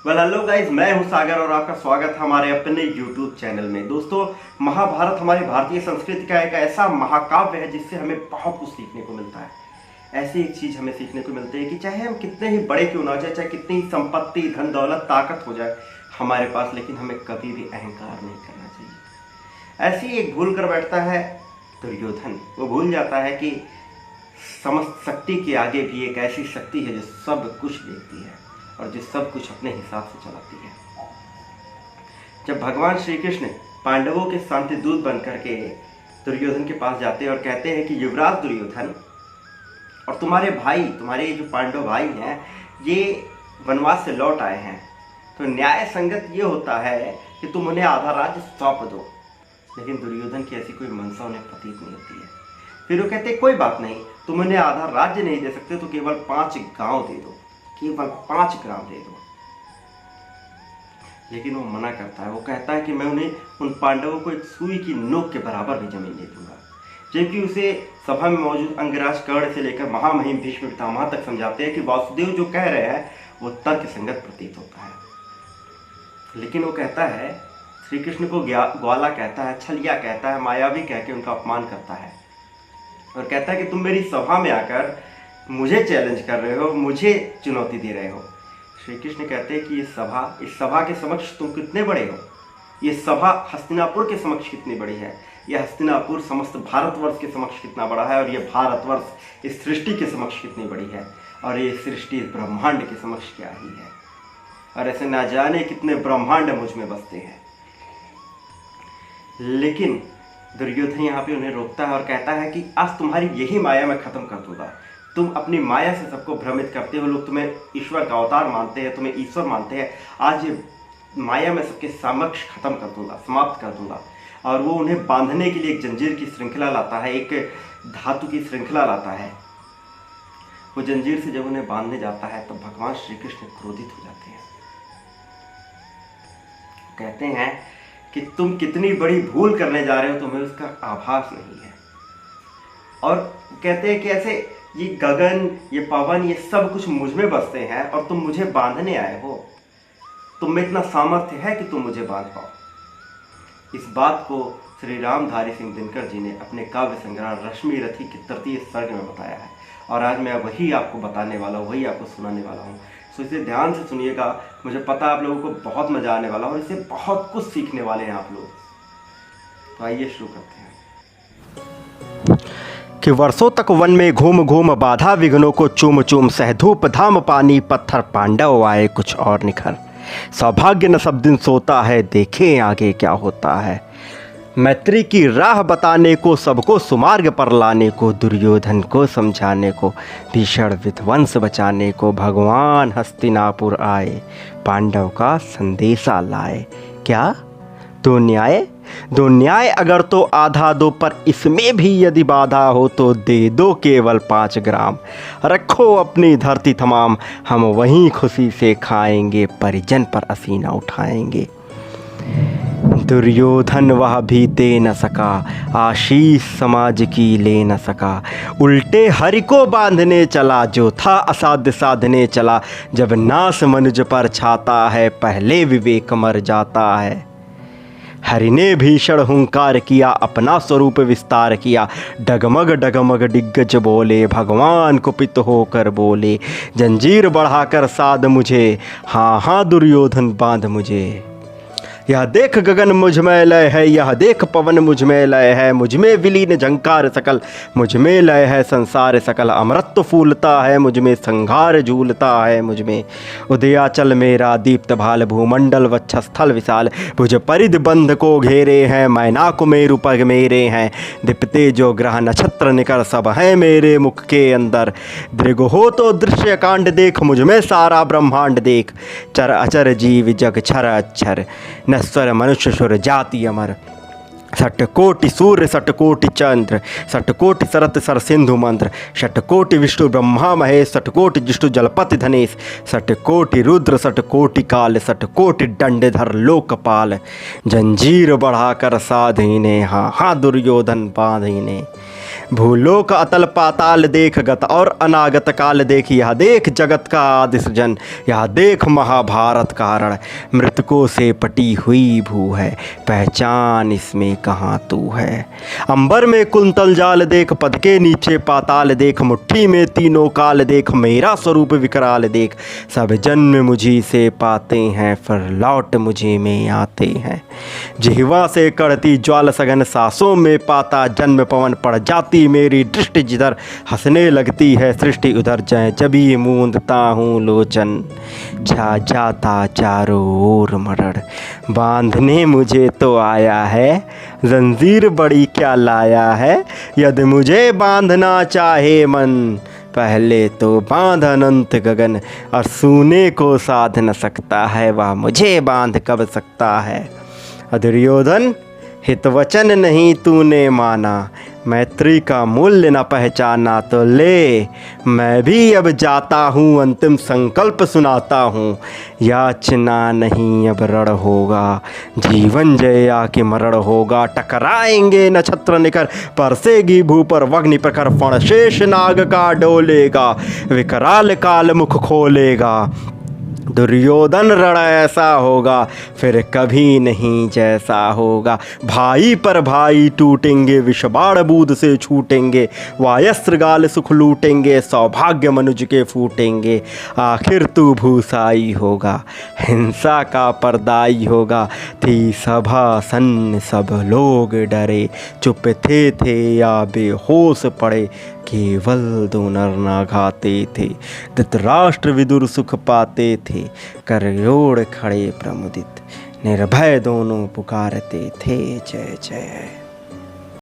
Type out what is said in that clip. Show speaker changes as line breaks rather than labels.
Hello guys, मैं हूं सागर और आपका स्वागत है हमारे अपने YouTube चैनल में। दोस्तों, महाभारत हमारी भारतीय संस्कृति का एक ऐसा महाकाव्य है जिससे हमें बहुत कुछ सीखने को मिलता है। ऐसी एक चीज हमें सीखने को मिलती है कि चाहे हम कितने ही बड़े क्यों ना जाए, चाहे कितनी ही संपत्ति, धन दौलत, ताकत हो जाए हमारे पास, लेकिन हमें कभी भी अहंकार नहीं करना चाहिए। ऐसी एक भूल कर बैठता है दुर्योधन। वो भूल जाता है कि समस्त शक्ति के आगे भी एक ऐसी शक्ति है जो सब कुछ देखती है और जो सब कुछ अपने हिसाब से चलाती है। जब भगवान श्री कृष्ण पांडवों के शांति दूत बनकर के दुर्योधन के पास जाते हैं और कहते हैं कि युवराज दुर्योधन और तुम्हारे भाई, तुम्हारे जो पांडव भाई हैं, ये वनवास से लौट आए हैं, तो न्याय संगत ये होता है कि तुम उन्हें आधा राज्य सौंप दो। लेकिन दुर्योधन की ऐसी कोई मंशा उन्हें प्रतीत नहीं होती है। फिर वो कहते कोई बात नहीं, तुम उन्हें आधा राज्य नहीं दे सकते तो केवल 5 गांव दे दो, केवल 5 ग्राम दे दो। लेकिन वो मना करता है। वो कहता है कि मैं उन्हें, उन पांडवों को एक सुई की नोक के बराबर भी जमीन दे दूंगा। जबकि उसे सभा में मौजूद अंगराज कर्ण से लेकर महामहिम भीष्म पितामह तक समझाते हैं कि वासुदेव जो कह रहे हैं वो तर्क संगत प्रतीत होता है। लेकिन वो कहता है, श्री कृष्ण को ग्वाला कहता है, छलिया कहता है, मायावी कह के उनका अपमान करता है और कहता है कि तुम मेरी सभा में आकर मुझे चैलेंज कर रहे हो, मुझे चुनौती दे रहे हो। श्री कृष्ण कहते हैं कि इस सभा के समक्ष तुम कितने बड़े हो। ये सभा हस्तिनापुर के समक्ष कितनी बड़ी है, यह हस्तिनापुर समस्त भारतवर्ष के समक्ष कितना बड़ा है, और यह भारतवर्ष इस सृष्टि के समक्ष कितनी बड़ी है, और ये सृष्टि इस ब्रह्मांड के समक्ष क्या ही है। और ऐसे ना जाने कितने ब्रह्मांड मुझ में बसते हैं। लेकिन दुर्योधन यहाँ पे उन्हें रोकता है और कहता है कि आज तुम्हारी यही माया मैं खत्म कर दूंगा। तुम अपनी माया से सबको भ्रमित करते हो, लोग तुम्हें ईश्वर का अवतार मानते हैं, तुम्हें ईश्वर मानते हैं। आज ये माया मैं सबके समक्ष खत्म कर दूंगा, समाप्त कर दूंगा। और वो उन्हें बांधने के लिए एक जंजीर की श्रृंखला लाता है, एक धातु की श्रृंखला लाता है। वो जंजीर से जब उन्हें बांधने जाता है तो भगवान श्री कृष्ण क्रोधित हो जाते हैं। कहते हैं कि तुम कितनी बड़ी भूल करने जा रहे हो, तुम्हें उसका आभास नहीं है। और कहते हैं कि ऐसे ये गगन, ये पवन, ये सब कुछ मुझ में बसते हैं और तुम मुझे बांधने आए हो। तुम में इतना सामर्थ्य है कि तुम मुझे बांध पाओ। इस बात को श्री रामधारी सिंह दिनकर जी ने अपने काव्य संग्रह रश्मि रथी के 33 सर्ग में बताया है। और आज मैं वही आपको बताने वाला हूँ, वही आपको सुनाने वाला हूँ। तो इसे ध्यान से सुनिएगा। मुझे पता है आप लोगों को बहुत मजा आने वाला और इससे बहुत कुछ सीखने वाले हैं आप लोग। तो आइए शुरू करते हैं।
कि वर्षों तक वन में घूम घूम बाधा विघ्नों को चूम चूम सह धूप धाम पानी पत्थर पांडव आए कुछ और निखर। सौभाग्य न सब दिन सोता है, देखें आगे क्या होता है। मैत्री की राह बताने को, सबको सुमार्ग पर लाने को, दुर्योधन को समझाने को, भीषण विध्वंस बचाने को भगवान हस्तिनापुर आए, पांडव का संदेशा लाए। क्या दो न्याय अगर तो आधा दो, पर इसमें भी यदि बाधा हो तो दे दो केवल 5 ग्राम। रखो अपनी धरती तमाम, हम वहीं खुशी से खाएंगे, परिजन पर असीना उठाएंगे। दुर्योधन वह भी दे न सका, आशीष समाज की ले न सका। उल्टे हरि को बांधने चला, जो था असाध्य साधने चला। जब नास मनुज पर छाता है, पहले विवेक मर जाता है। हरि ने भीषण हुंकार किया, अपना स्वरूप विस्तार किया। डगमग डगमग दिग्गज बोले, भगवान कुपित होकर बोले। जंजीर बढ़ाकर साध मुझे, हाँ हाँ दुर्योधन बांध मुझे। यह देख गगन मुझ में लय है, यह देख पवन मुझ में लय है। मुझ में विलीन झंकार सकल, मुझ में लय है संसार सकल। अमृत फूलता है मुझ में, संघार झूलता है मुझ में। उदयाचल मेरा दीप्त भाल, भूमंडल वक्षस्थल विशाल। भुज परिध बंध को घेरे हैं, मैनाक मेरु पग मेरे हैं। दीप्ते जो ग्रह नक्षत्र निकर, सब हैं मेरे मुख के अंदर। दृग हो तो दृश्य कांड देख, मुझ में सारा ब्रह्मांड देख। चर अचर जीव जग छर अक्षर, नश्वर मनुष्य सुर जाति अमर। षटकोटि सूर्य षटकोटि चंद्र, षटकोटि सरत सर सिंधु मंत्र। षटकोटि विष्णु ब्रह्मा महेश, षटकोटि जिष्णु जलपति धनेश। षटकोटि रुद्र षटकोटि काल, षटकोटि दंडधर लोकपाल। जंजीर बढ़ाकर साधीने, हाँ हाँ दुर्योधन बांधीने। भूलोक अतल पाताल देख गत और अनागत काल देख, यह देख जगत का आदि सृजन, यह देख महाभारत कारण, मृतकों से पटी हुई भू है, पहचान इसमें कहाँ तू है। अंबर में कुंतल जाल देख, पद के नीचे पाताल देख, मुट्ठी में तीनों काल देख, मेरा स्वरूप विकराल देख, सब जन्म मुझी से पाते हैं फिर लौट मुझे में आते हैं। जिह्वा से कड़ती ज्वाल सघन, सांसों में पाता जन्म पवन, पड़ जाती मेरी दृष्टि जिधर, हंसने लगती है सृष्टि उधर, जय जबी मूंदता हूँ लोचन, छा जाता चारों ओर मरड़। बांधने मुझे तो आया है, जंजीर बड़ी क्या लाया है, यदि मुझे बांधना चाहे मन, पहले तो बांध अनंत गगन, और सूने को साध न सकता है, वह मुझे बांध कब सकता है। दुर्योधन हितवचन नहीं तूने माना, मैत्री का मूल्य न पहचाना, तो ले मैं भी अब जाता हूँ, अंतिम संकल्प सुनाता हूँ। याचना नहीं अब रण होगा, जीवन जया के मरण होगा, टकराएंगे नक्षत्र निकर, परसेगी भू पर वग्नि प्रखर, फण शेष नाग का डोलेगा, विकराल काल मुख खोलेगा। दुर्योधन रण ऐसा होगा फिर कभी नहीं जैसा होगा, भाई पर भाई टूटेंगे, विषबाण बूद से छूटेंगे, वायस्त्र गाल सुख लूटेंगे, सौभाग्य मनुज के फूटेंगे। आखिर तू भूसाई होगा, हिंसा का परदाई होगा, थी सभा सन्न सब लोग डरे, चुप थे या बेहोश पड़े, केवल दो नर ना घाते थे, धृतराष्ट्र विदुर सुख पाते थे, करयोड़ खड़े प्रमुदित, निर्भय दोनों पुकारते थे जय जय।